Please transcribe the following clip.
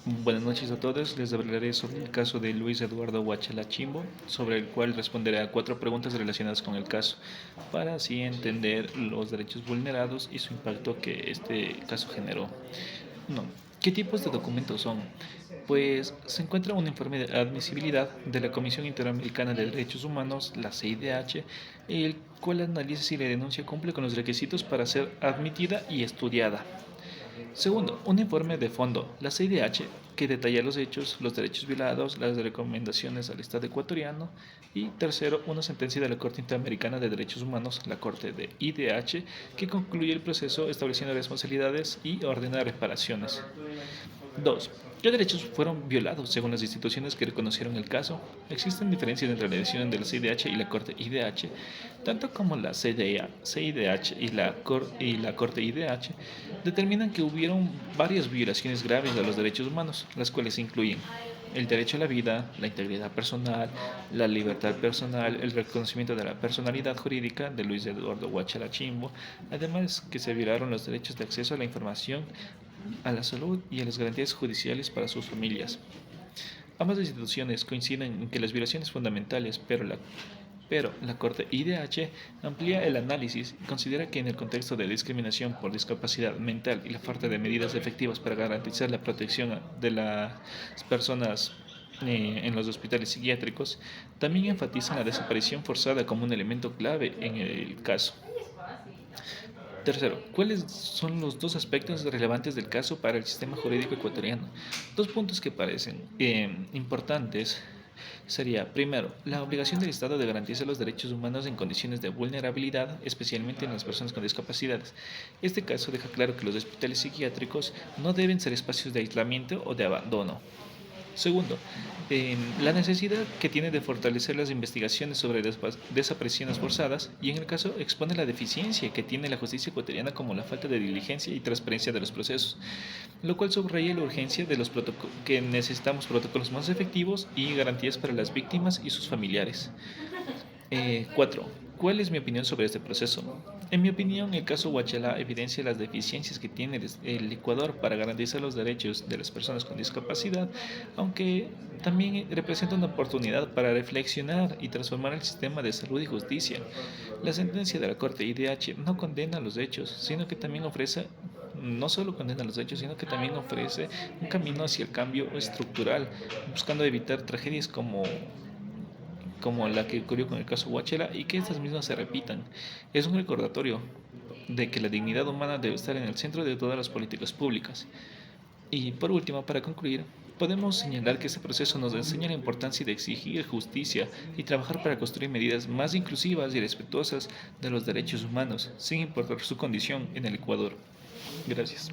Buenas noches a todos. Les hablaré sobre el caso de Luis Eduardo Huachala Chimbo, sobre el cual responderé a 4 preguntas relacionadas con el caso, para así entender los derechos vulnerados y su impacto que este caso generó. No. ¿Qué tipos de documentos son? Pues se encuentra un informe de admisibilidad de la Comisión Interamericana de Derechos Humanos, la CIDH, el cual analiza si la denuncia cumple con los requisitos para ser admitida y estudiada. Segundo, un informe de fondo, la CIDH, que detalla los hechos, los derechos violados, las recomendaciones al Estado ecuatoriano. Y tercero, una sentencia de la Corte Interamericana de Derechos Humanos, la Corte de IDH, que concluye el proceso estableciendo responsabilidades y ordena reparaciones. 2. ¿Qué derechos fueron violados según las instituciones que reconocieron el caso? Existen diferencias entre la decisión de la CIDH y la Corte IDH, tanto como la CIDH y la Corte IDH determinan que hubieron varias violaciones graves a los derechos humanos, las cuales incluyen el derecho a la vida, la integridad personal, la libertad personal, el reconocimiento de la personalidad jurídica de Luis Eduardo Huachala Chimbo, además que se violaron los derechos de acceso a la información, a la salud y a las garantías judiciales para sus familias. Ambas instituciones coinciden en que las violaciones fundamentales, pero la Corte IDH amplía el análisis y considera que en el contexto de discriminación por discapacidad mental y la falta de medidas efectivas para garantizar la protección de las personas en los hospitales psiquiátricos, también enfatizan la desaparición forzada como un elemento clave en el caso. Tercero, ¿cuáles son los dos aspectos relevantes del caso para el sistema jurídico ecuatoriano? Dos puntos que parecen importantes sería, primero, la obligación del Estado de garantizar los derechos humanos en condiciones de vulnerabilidad, especialmente en las personas con discapacidades. Este caso deja claro que los hospitales psiquiátricos no deben ser espacios de aislamiento o de abandono. Segundo, la necesidad que tiene de fortalecer las investigaciones sobre desapariciones forzadas y en el caso expone la deficiencia que tiene la justicia ecuatoriana como la falta de diligencia y transparencia de los procesos, lo cual subraya la urgencia de los que necesitamos protocolos más efectivos y garantías para las víctimas y sus familiares. 4. ¿Cuál es mi opinión sobre este proceso? En mi opinión, el caso Huachala evidencia las deficiencias que tiene el Ecuador para garantizar los derechos de las personas con discapacidad, aunque también representa una oportunidad para reflexionar y transformar el sistema de salud y justicia. La sentencia de la Corte IDH no condena los hechos, sino que también ofrece no solo condena los hechos, sino que también ofrece un camino hacia el cambio estructural, buscando evitar tragedias como la que ocurrió con el caso Huachela y que estas mismas se repitan. Es un recordatorio de que la dignidad humana debe estar en el centro de todas las políticas públicas. Y por último, para concluir, podemos señalar que este proceso nos enseña la importancia de exigir justicia y trabajar para construir medidas más inclusivas y respetuosas de los derechos humanos, sin importar su condición en el Ecuador. Gracias.